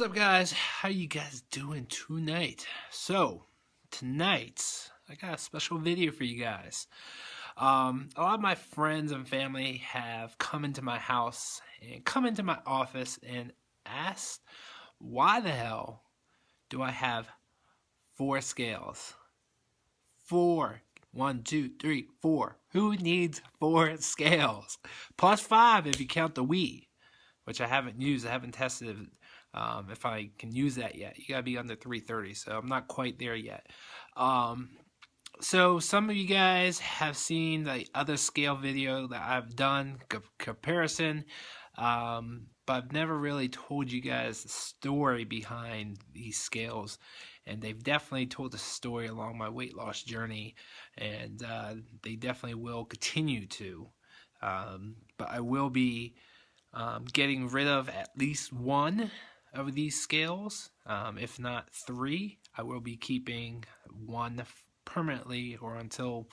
What's up, guys? How you guys doing tonight? So, tonight I got a special video for you guys. A lot of my friends and family have come into my house and come into my office and asked, why the hell do I have four scales? Four. 1, 2, 3, 4. Who needs four scales? Plus 5 if you count the Wii, which I haven't used. I haven't tested if I can use that yet. You gotta be under 330, so I'm not quite there yet. So some of you guys have seen the other scale video that I've done, comparison, but I've never really told you guys the story behind these scales, and they've definitely told the story along my weight loss journey, and they definitely will continue to. But I will be getting rid of at least one of these scales, if not 3. I will be keeping one permanently or until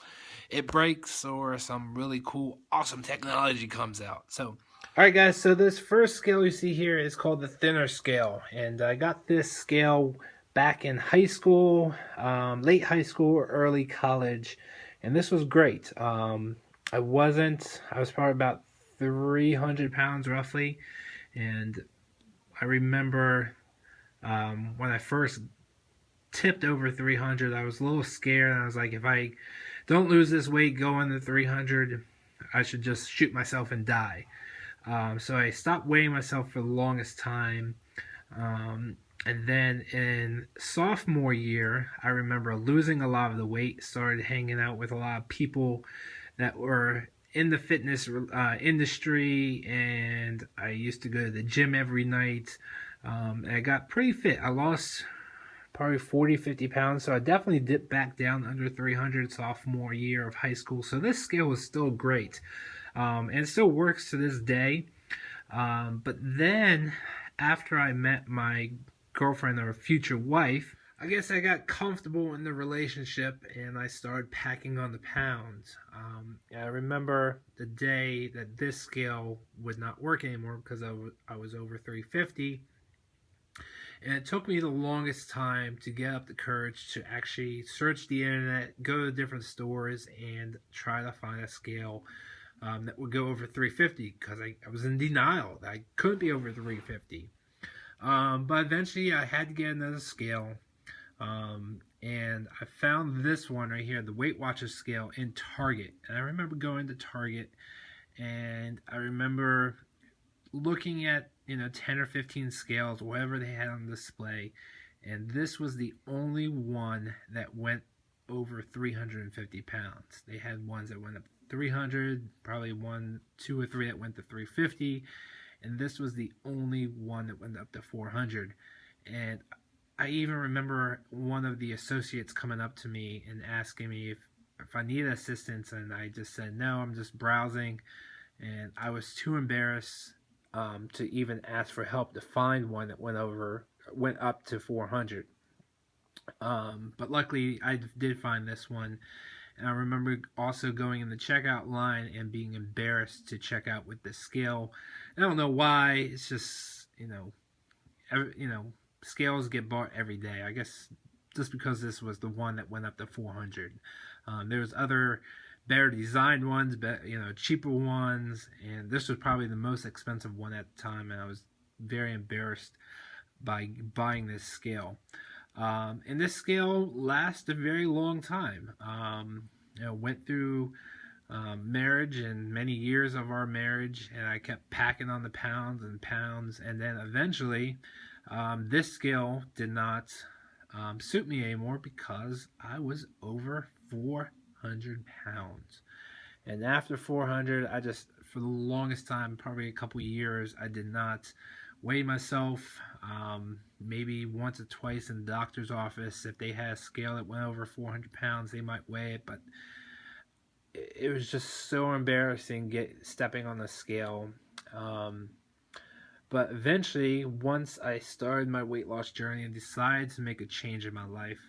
it breaks or some really cool, awesome technology comes out. So, alright guys, so this first scale you see here is called the thinner scale, and I got this scale back in high school, late high school or early college, and this was great. I was probably about 300 pounds roughly, and I remember when I first tipped over 300, I was a little scared, and I was like, if I don't lose this weight going to 300, I should just shoot myself and die. So I stopped weighing myself for the longest time, and then in sophomore year, I remember losing a lot of the weight, started hanging out with a lot of people that were in the fitness industry, and I used to go to the gym every night, and I got pretty fit. I lost probably 40-50 pounds, so I definitely dipped back down under 300 sophomore year of high school. So this scale was still great, and it still works to this day. But then after I met my girlfriend or future wife, I guess I got comfortable in the relationship and I started packing on the pounds. I remember the day that this scale would not work anymore because I was over 350. And it took me the longest time to get up the courage to actually search the internet, go to different stores, and try to find a scale that would go over 350, because I was in denial that I couldn't be over 350. But eventually I had to get another scale. And I found this one right here, the Weight Watchers scale, in Target. And I remember going to Target, and I remember looking at 10 or 15 scales, whatever they had on display, and this was the only one that went over 350 pounds. They had ones that went up to 300, probably 1, 2, or 3 that went to 350, and this was the only one that went up to 400. And I even remember one of the associates coming up to me and asking me if I needed assistance, and I just said no, I'm just browsing, and I was too embarrassed to even ask for help to find one that went up to 400. But luckily I did find this one, and I remember also going in the checkout line and being embarrassed to check out with the scale. I don't know why. It's just scales get bought every day. I guess just because this was the one that went up to 400. There was other better designed ones, but cheaper ones, and this was probably the most expensive one at the time, and I was very embarrassed by buying this scale. And this scale lasted a very long time. Went through marriage and many years of our marriage, and I kept packing on the pounds and pounds, and then eventually this scale did not suit me anymore because I was over 400 pounds. And after 400, I just, for the longest time, probably a couple years, I did not weigh myself. Maybe once or twice in the doctor's office, if they had a scale that went over 400 pounds, they might weigh it, but it was just so embarrassing stepping on the scale. But eventually, once I started my weight loss journey and decided to make a change in my life,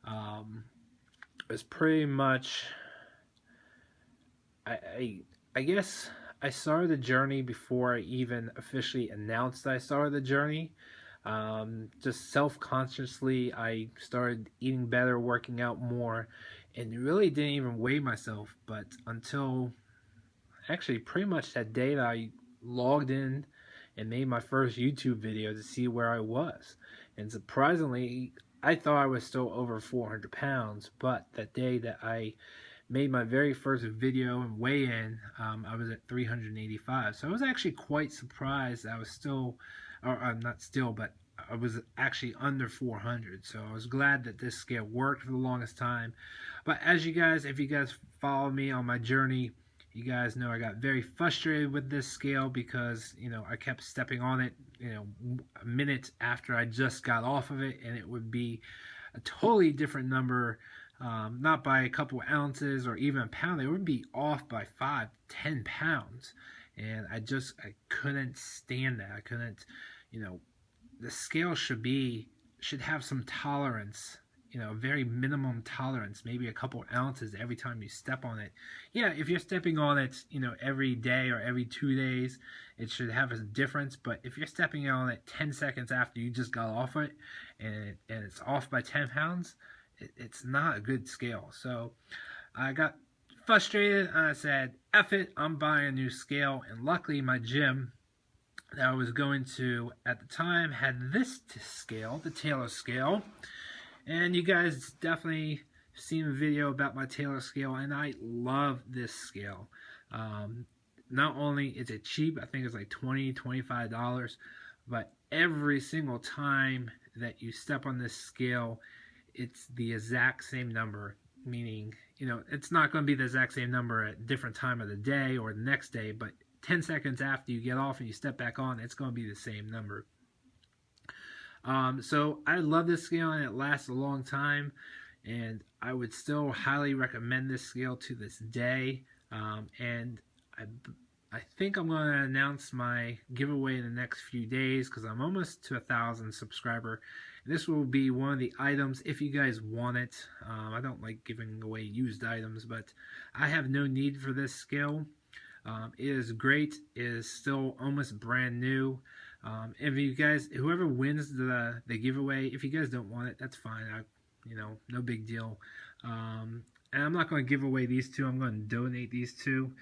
it was pretty much, I guess I started the journey before I even officially announced that I started the journey. Just self-consciously, I started eating better, working out more, and really didn't even weigh myself. But until actually pretty much that day that I logged in and made my first YouTube video to see where I was. And surprisingly, I thought I was still over 400 pounds, but that day that I made my very first video and weigh in, I was at 385. So I was actually quite surprised I was still, or not still, but I was actually under 400. So I was glad that this scale worked for the longest time. But as you guys, if you guys follow me on my journey, you guys know I got very frustrated with this scale because, you know, I kept stepping on it, you know, a minute after I just got off of it, and it would be a totally different number, not by a couple ounces or even a pound. It would be off by 5-10 pounds, and I couldn't stand that. I couldn't, you know, the scale should have some tolerance, you know, a very minimum tolerance, maybe a couple ounces every time you step on it. Yeah, if you're stepping on it, you know, every day or every 2 days, it should have a difference. But if you're stepping on it 10 seconds after you just got off it, and it's off by 10 pounds, it's not a good scale. So I got frustrated and I said, F it, I'm buying a new scale. And luckily my gym that I was going to at the time had this scale, the Tailor Scale. And you guys definitely seen a video about my Tailor Scale, and I love this scale. Not only is it cheap, I think it's like $20-$25, but every single time that you step on this scale, it's the exact same number, meaning, you know, it's not going to be the exact same number at a different time of the day or the next day, but 10 seconds after you get off and you step back on, it's going to be the same number. So I love this scale, and it lasts a long time, and I would still highly recommend this scale to this day. And I think I'm going to announce my giveaway in the next few days because I'm almost to 1,000 subscriber. This will be one of the items if you guys want it. I don't like giving away used items, but I have no need for this scale. It is great. It is still almost brand new. If you guys, whoever wins the giveaway, if you guys don't want it, that's fine. You know, no big deal. And I'm not going to give away these two. I'm going to donate these two.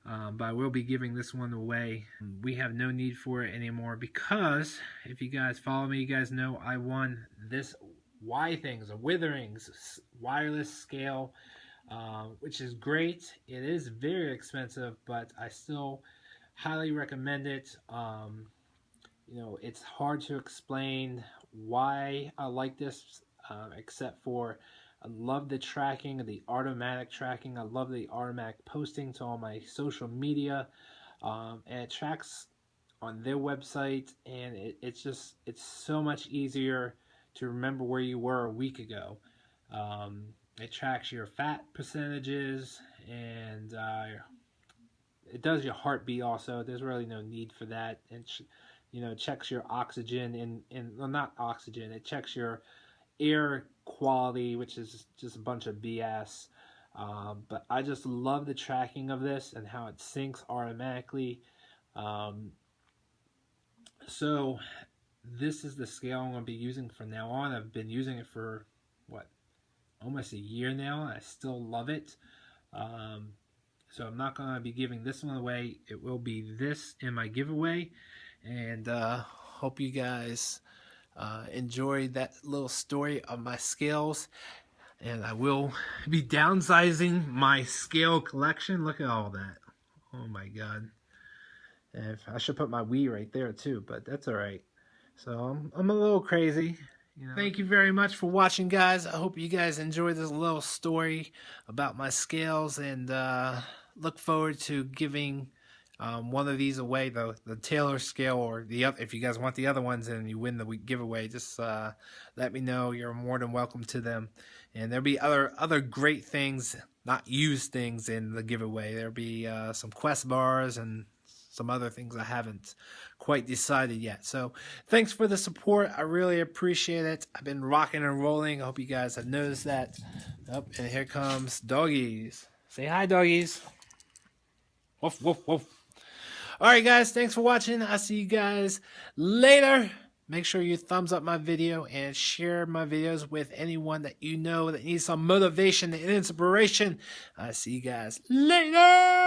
But I will be giving this one away. We have no need for it anymore because if you guys follow me, you guys know I won this Y-Things, a Witherings wireless scale, which is great. It is very expensive, but I still highly recommend it. You know, it's hard to explain why I like this, except for I love the tracking, the automatic tracking. I love the automatic posting to all my social media, and it tracks on their website, and it's so much easier to remember where you were a week ago. It tracks your fat percentages, and it does your heartbeat also. There's really no need for that. And you know, it checks your oxygen well, not oxygen. It checks your air quality, which is just a bunch of BS. But I just love the tracking of this and how it syncs automatically. So this is the scale I'm going to be using from now on. I've been using it for, what, almost a year now. I still love it. So I'm not going to be giving this one away. It will be this in my giveaway. And hope you guys enjoyed that little story of my scales. And I will be downsizing my scale collection. Look at all that. Oh my god. And I should put my Wii right there too, but that's alright. So I'm a little crazy. You know. Thank you very much for watching, guys. I hope you guys enjoyed this little story about my scales, and look forward to giving one of these away, the Tailor Scale, or the other. If you guys want the other ones and you win the giveaway, just let me know. You're more than welcome to them. And there'll be other great things, not used things, in the giveaway. There'll be some Quest bars and some other things I haven't quite decided yet. So thanks for the support. I really appreciate it. I've been rocking and rolling. I hope you guys have noticed that. Oh, and here comes doggies. Say hi, doggies. Woof, woof, woof. All right, guys. Thanks for watching. I'll see you guys later. Make sure you thumbs up my video and share my videos with anyone that you know that needs some motivation and inspiration. I see you guys later.